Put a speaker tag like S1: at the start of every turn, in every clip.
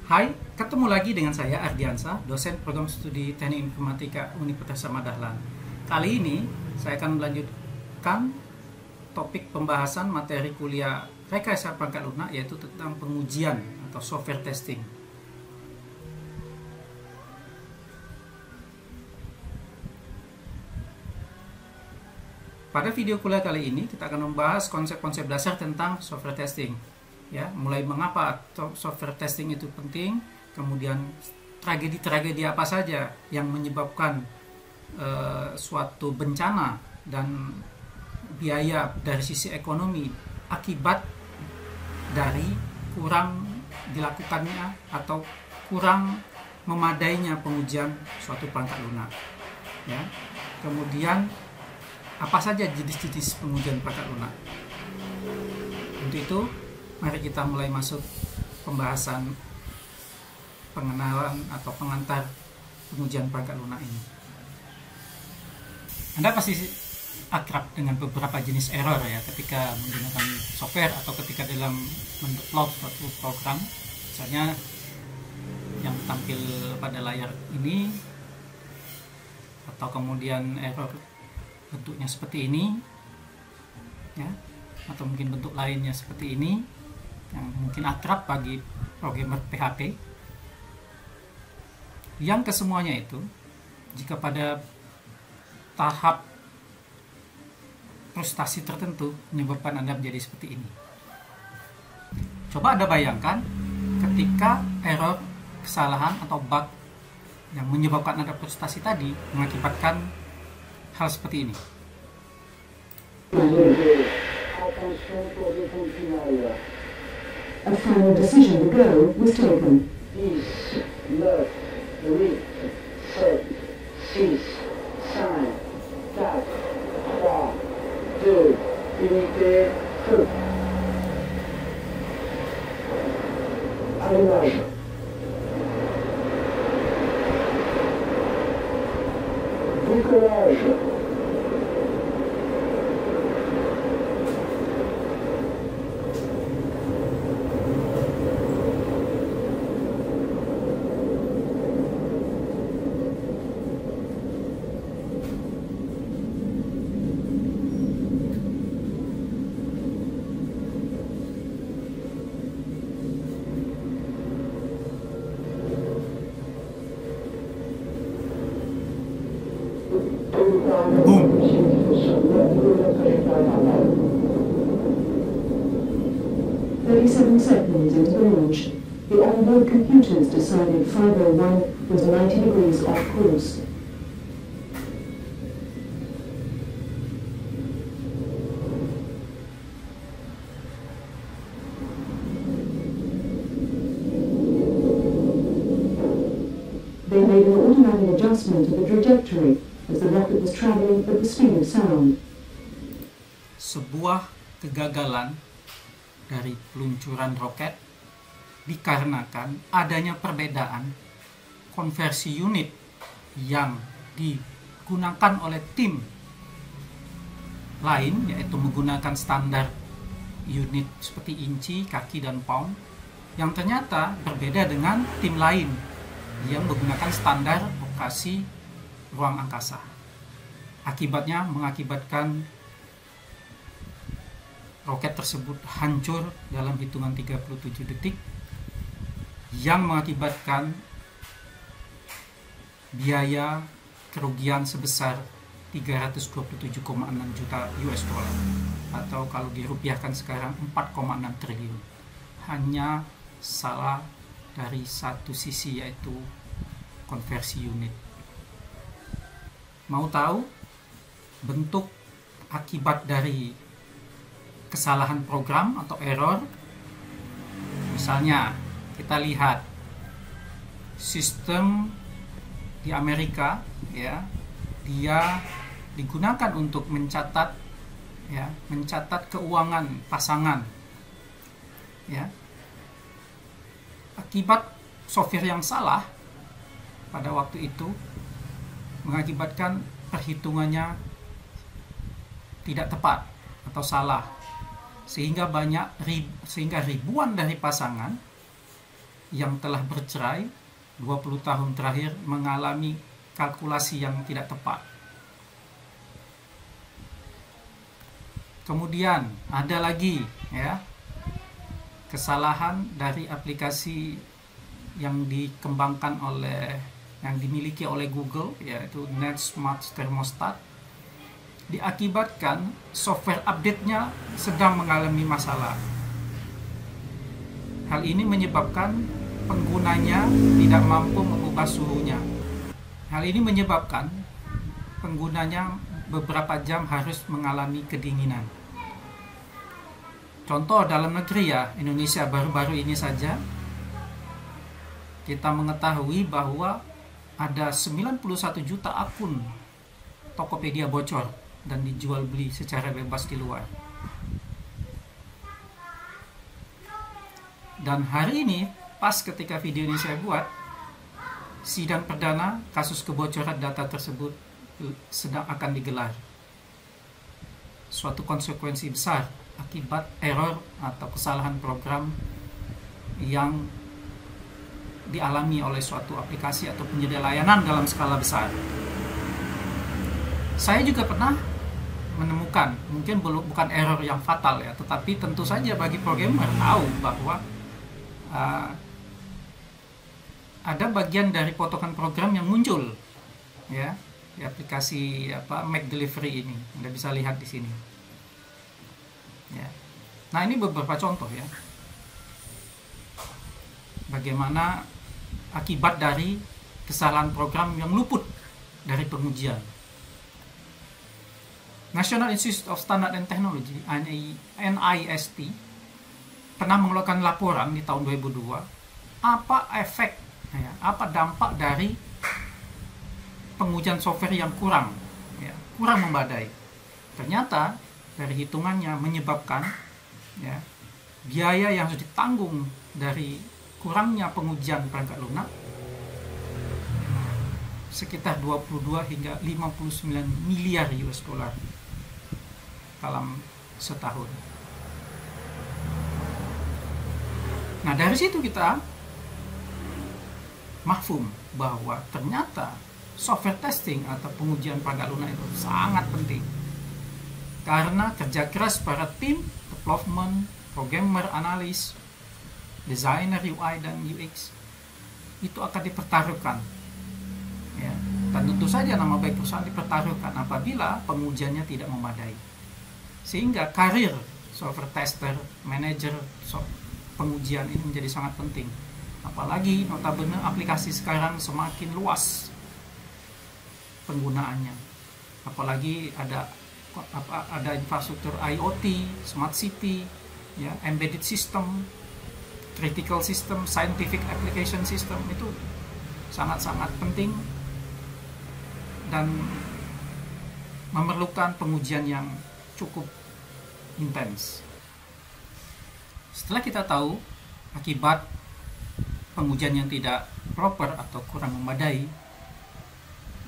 S1: Hai, ketemu lagi dengan saya Ardiansa, dosen program studi Teknik Informatika Universitas Ahmad Dahlan. Kali ini saya akan melanjutkan topik pembahasan materi kuliah rekayasa perangkat lunak, yaitu tentang pengujian atau software testing. Pada video kuliah kali ini kita akan membahas konsep-konsep dasar tentang software testing. Ya, mulai mengapa software testing itu penting, kemudian tragedi-tragedi apa saja yang menyebabkan suatu bencana dan biaya dari sisi ekonomi akibat dari kurang dilakukannya atau kurang memadainya pengujian suatu perangkat lunak. Ya, kemudian apa saja jenis-jenis pengujian perangkat lunak. Untuk itu, mari kita mulai masuk pembahasan pengenalan atau pengantar pengujian perangkat lunak ini. Anda pasti akrab dengan beberapa jenis error ya ketika menggunakan software atau ketika dalam mendownload suatu program. Misalnya yang tampil pada layar ini, atau kemudian error bentuknya seperti ini ya, atau mungkin bentuk lainnya seperti ini yang mungkin akrab bagi programmer PHP. Yang kesemuanya itu, jika pada tahap frustasi tertentu menyebabkan Anda menjadi seperti ini. Coba Anda bayangkan ketika error, kesalahan atau bug yang menyebabkan Anda frustasi tadi mengakibatkan hal seperti ini.
S2: A final decision to go was taken.
S1: Boom.
S2: 37 seconds into the launch, the onboard computers decided 501 was 90 degrees off course. They made an automatic adjustment to the trajectory as the rocket was traveling at the speed of sound.
S1: Sebuah kegagalan dari peluncuran roket dikarenakan adanya perbedaan konversi unit yang digunakan oleh tim lain, yaitu menggunakan standar unit seperti inci, kaki, dan pound, yang ternyata berbeda dengan tim lain yang menggunakan standar lokasi ruang angkasa. Akibatnya mengakibatkan roket tersebut hancur dalam hitungan 37 detik, yang mengakibatkan biaya kerugian sebesar 327,6 juta US dollar, atau kalau dirupiahkan sekarang 4,6 triliun. Hanya salah dari satu sisi, yaitu konversi unit. Mau tahu bentuk akibat dari kesalahan program atau error? Misalnya kita lihat sistem di Amerika ya, dia digunakan untuk mencatat keuangan pasangan ya. Akibat software yang salah pada waktu itu mengakibatkan perhitungannya tidak tepat atau salah, sehingga ribuan dari pasangan yang telah bercerai 20 tahun terakhir mengalami kalkulasi yang tidak tepat. Kemudian ada lagi ya, kesalahan dari aplikasi yang dikembangkan yang dimiliki oleh Google, yaitu Net Smart Thermostat, diakibatkan software update-nya sedang mengalami masalah. Hal ini menyebabkan penggunanya tidak mampu mengubah suhunya. Hal ini menyebabkan penggunanya beberapa jam harus mengalami kedinginan. Contoh dalam negeri ya, Indonesia baru-baru ini saja kita mengetahui bahwa ada 91 juta akun Tokopedia bocor dan dijual beli secara bebas di luar. Dan hari ini, pas ketika video ini saya buat, sidang perdana kasus kebocoran data tersebut sedang akan digelar. Suatu konsekuensi besar akibat error atau kesalahan program yang dialami oleh suatu aplikasi atau penyedia layanan dalam skala besar. Saya juga pernah menemukan, mungkin bukan error yang fatal ya, tetapi tentu saja bagi programmer tahu bahwa ada bagian dari potongan program yang muncul ya di aplikasi Mac Delivery ini. Anda bisa lihat di sini. Ya. Nah, ini beberapa contoh ya. Bagaimana akibat dari kesalahan program yang luput dari pengujian. National Institute of Standard and Technology (NIST) pernah mengeluarkan laporan di tahun 2002 apa efek, apa dampak dari pengujian software yang kurang memadai. Ternyata dari hitungannya menyebabkan biaya yang harus ditanggung dari kurangnya pengujian perangkat lunak sekitar 22 hingga 59 miliar US dollar dalam setahun. Nah, dari situ kita mafhum bahwa ternyata software testing atau pengujian perangkat lunak itu sangat penting. Karena kerja keras para tim development, programmer, analis, desainer UI dan UX itu akan dipertaruhkan. Ya, dan tentu saja nama baik perusahaan dipertaruhkan apabila pengujiannya tidak memadai. Sehingga karir software tester, manager pengujian ini menjadi sangat penting. Apalagi notabene aplikasi sekarang semakin luas penggunaannya. Apalagi ada infrastruktur IoT, smart city, ya, embedded system, critical system, scientific application system, itu sangat-sangat penting dan memerlukan pengujian yang cukup intens. Setelah kita tahu akibat pengujian yang tidak proper atau kurang memadai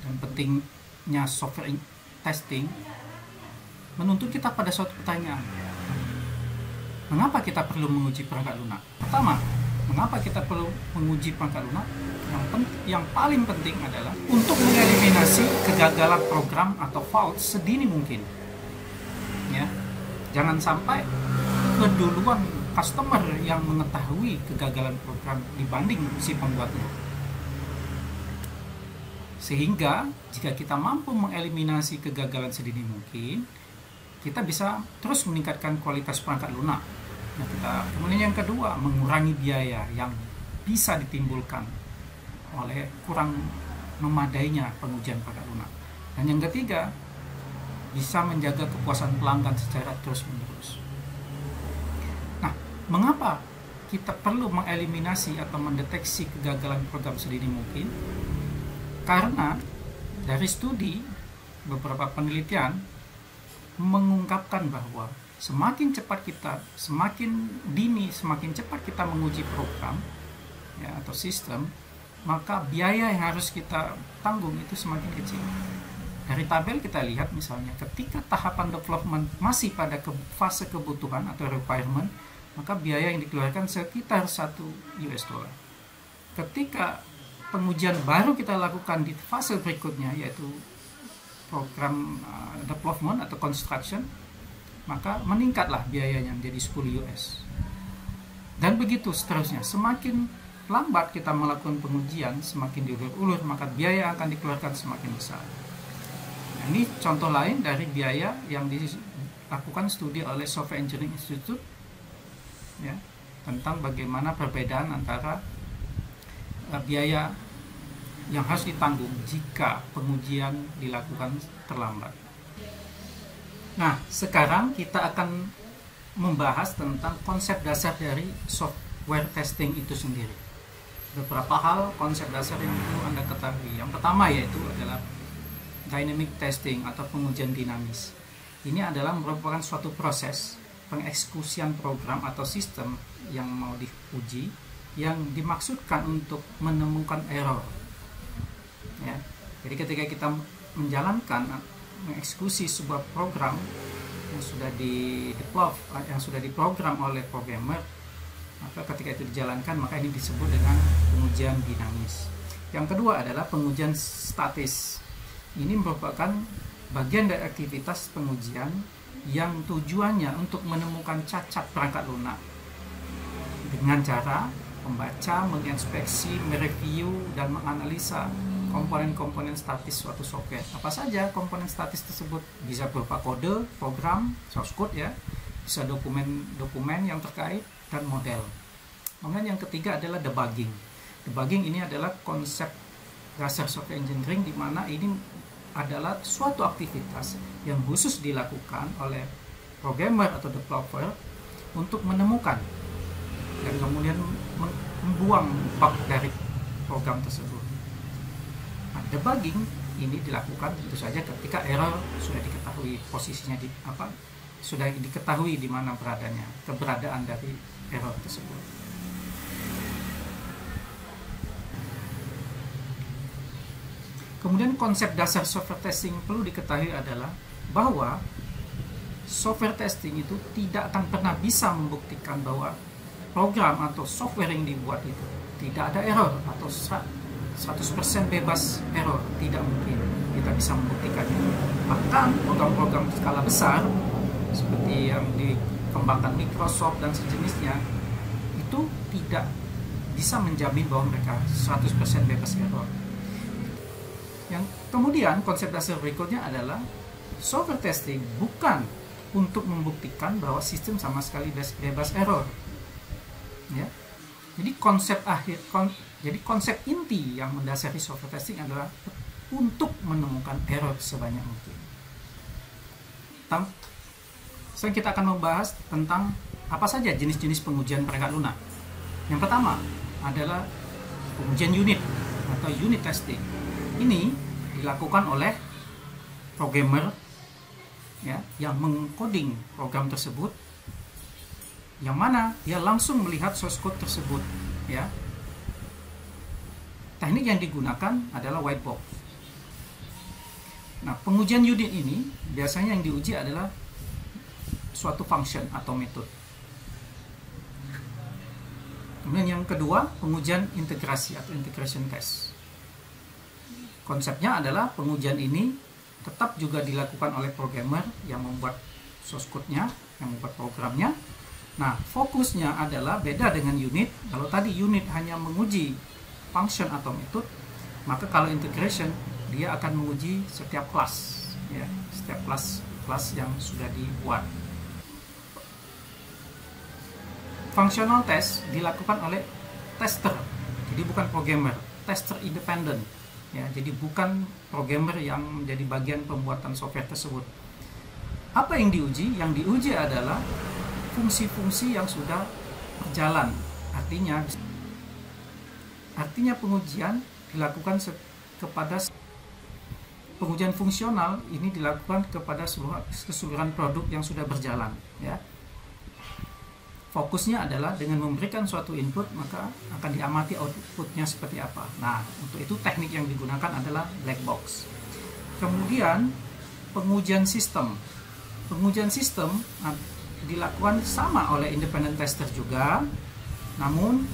S1: dan pentingnya software testing, menuntut kita pada suatu pertanyaan. Mengapa kita perlu menguji perangkat lunak? Pertama, mengapa kita perlu menguji perangkat lunak? Yang paling penting adalah untuk mengeliminasi kegagalan program atau fault sedini mungkin. Ya, jangan sampai keduluan customer yang mengetahui kegagalan program dibanding si pembuatnya. Sehingga jika kita mampu mengeliminasi kegagalan sedini mungkin, kita bisa terus meningkatkan kualitas perangkat lunak. Kemudian yang kedua, mengurangi biaya yang bisa ditimbulkan oleh kurang memadainya pengujian perangkat lunak. Dan yang ketiga, bisa menjaga kepuasan pelanggan secara terus-menerus. Nah, mengapa kita perlu mengeliminasi atau mendeteksi kegagalan program sedini mungkin? Karena dari studi beberapa penelitian mengungkapkan bahwa semakin cepat kita menguji program ya, atau sistem, maka biaya yang harus kita tanggung itu semakin kecil. Dari tabel kita lihat misalnya ketika tahapan development masih pada fase kebutuhan atau requirement, maka biaya yang dikeluarkan sekitar $1. ketika pengujian baru kita lakukan di fase berikutnya, yaitu program development atau construction, maka meningkatlah biayanya menjadi 10 US. Dan begitu seterusnya. Semakin lambat kita melakukan pengujian, semakin diulur-ulur, maka biaya akan dikeluarkan semakin besar. Nah, ini contoh lain dari biaya yang dilakukan studi oleh Software Engineering Institute, ya, tentang bagaimana perbedaan antara biaya yang harus ditanggung jika pengujian dilakukan terlambat. Nah, sekarang kita akan membahas tentang konsep dasar dari software testing itu sendiri. Beberapa hal konsep dasar yang perlu Anda ketahui. Yang pertama yaitu adalah dynamic testing atau pengujian dinamis. Ini adalah merupakan suatu proses pengeksekusian program atau sistem yang mau diuji yang dimaksudkan untuk menemukan error. Ya. Jadi ketika kita menjalankan mengeksekusi sebuah program yang sudah di-develop, yang sudah diprogram oleh programmer, maka ketika itu dijalankan, maka ini disebut dengan pengujian dinamis. Yang kedua adalah pengujian statis. Ini merupakan bagian dari aktivitas pengujian yang tujuannya untuk menemukan cacat perangkat lunak dengan cara membaca, menginspeksi, mereview, dan menganalisa komponen-komponen statis suatu software. Apa saja komponen statis tersebut? Bisa berupa kode, program, source code, ya, bisa dokumen yang terkait, dan model. Kemudian yang ketiga adalah debugging. Debugging ini adalah konsep dasar software engineering, di mana ini adalah suatu aktivitas yang khusus dilakukan oleh programmer atau developer untuk menemukan dan kemudian membuang bug dari program tersebut. Nah, debugging ini dilakukan tentu saja ketika error sudah diketahui posisinya sudah diketahui di mana keberadaan dari error tersebut. Kemudian konsep dasar software testing perlu diketahui adalah bahwa software testing itu tidak akan pernah bisa membuktikan bahwa program atau software yang dibuat itu tidak ada error atau 100% bebas error. Tidak mungkin kita bisa membuktikannya. Bahkan program-program skala besar seperti yang dikembangkan Microsoft dan sejenisnya itu tidak bisa menjamin bahwa mereka 100% bebas error. Yang kemudian konsep dasar berikutnya adalah software testing bukan untuk membuktikan bahwa sistem sama sekali bebas error. Ya. Jadi konsep inti yang mendasari software testing adalah untuk menemukan error sebanyak mungkin. Sekarang kita akan membahas tentang apa saja jenis-jenis pengujian perangkat lunak. Yang pertama adalah pengujian unit atau unit testing. Ini dilakukan oleh programmer, ya, yang mengcoding program tersebut, yang mana dia langsung melihat source code tersebut, ya. Teknik yang digunakan adalah white box. Nah, pengujian unit ini biasanya yang diuji adalah suatu function atau metode. Kemudian yang kedua, pengujian integrasi atau integration test. Konsepnya adalah pengujian ini tetap juga dilakukan oleh programmer yang membuat source code-nya, yang membuat programnya. Nah, fokusnya adalah beda dengan unit. Kalau tadi unit hanya menguji function atau metode, maka kalau integration dia akan menguji setiap kelas, ya, setiap kelas yang sudah dibuat. Functional test dilakukan oleh tester, jadi bukan programmer, tester independent. Ya, jadi bukan programmer yang menjadi bagian pembuatan software tersebut. Apa yang diuji? Yang diuji adalah fungsi-fungsi yang sudah berjalan. Artinya pengujian dilakukan kepada pengujian fungsional ini dilakukan kepada keseluruhan produk yang sudah berjalan. Ya. Fokusnya adalah dengan memberikan suatu input, maka akan diamati outputnya seperti apa. Nah, untuk itu teknik yang digunakan adalah black box. Kemudian pengujian sistem. Pengujian sistem dilakukan sama oleh independent tester juga, namun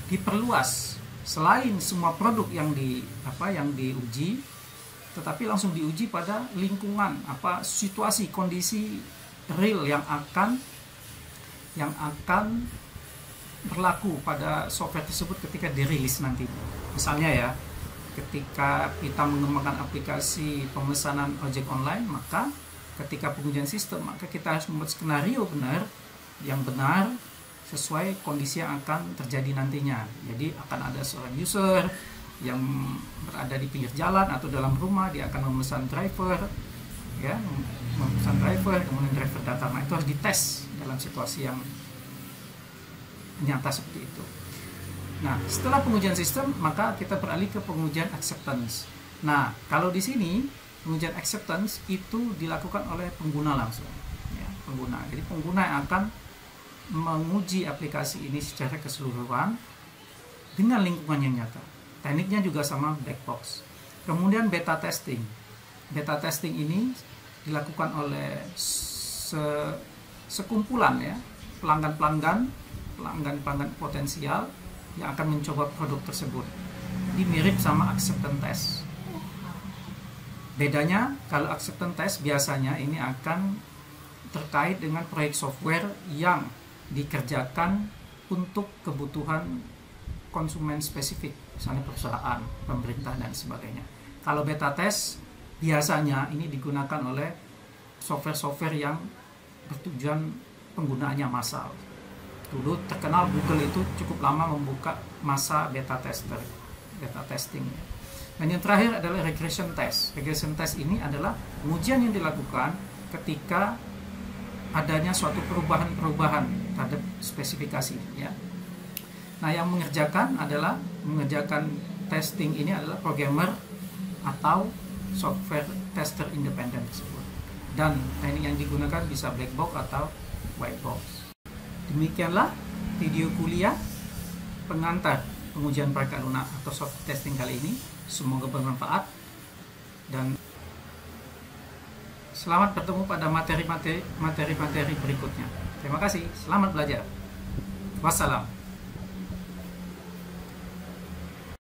S1: diperluas selain semua produk yang diuji, tetapi langsung diuji pada lingkungan, situasi, kondisi real yang akan berlaku pada software tersebut ketika dirilis nanti. Misalnya ya, ketika kita mengembangkan aplikasi pemesanan ojek online, maka ketika pengujian sistem, maka kita harus membuat skenario yang benar sesuai kondisi yang akan terjadi nantinya. Jadi akan ada seorang user yang berada di pinggir jalan atau dalam rumah, dia akan memesan driver, kemudian driver datang. Nah, itu harus dites dalam situasi yang nyata seperti itu. Nah, setelah pengujian sistem, maka kita beralih ke pengujian acceptance. Nah, kalau di sini pengujian acceptance itu dilakukan oleh pengguna langsung, pengguna. Jadi pengguna yang akan menguji aplikasi ini secara keseluruhan dengan lingkungan yang nyata. Tekniknya juga sama black box. Kemudian beta testing. Beta testing ini dilakukan oleh sekumpulan pelanggan potensial yang akan mencoba produk tersebut. Ini mirip sama acceptance test. Bedanya, kalau acceptance test biasanya ini akan terkait dengan proyek software yang dikerjakan untuk kebutuhan konsumen spesifik, misalnya perusahaan, pemerintah, dan sebagainya. Kalau beta test biasanya ini digunakan oleh software-software yang bertujuan penggunaannya massal. Dulu terkenal Google itu cukup lama membuka masa beta testing. Dan yang terakhir adalah regression test. Regression test ini adalah pengujian yang dilakukan ketika adanya suatu perubahan terhadap spesifikasi. Nah, yang mengerjakan testing ini adalah programmer atau software tester independen tersebut. Dan teknik yang digunakan bisa black box atau white box. Demikianlah video kuliah pengantar pengujian Prakarya Lunak atau software testing kali ini. Semoga bermanfaat dan selamat bertemu pada materi-materi berikutnya. Terima kasih, selamat belajar. Wassalam.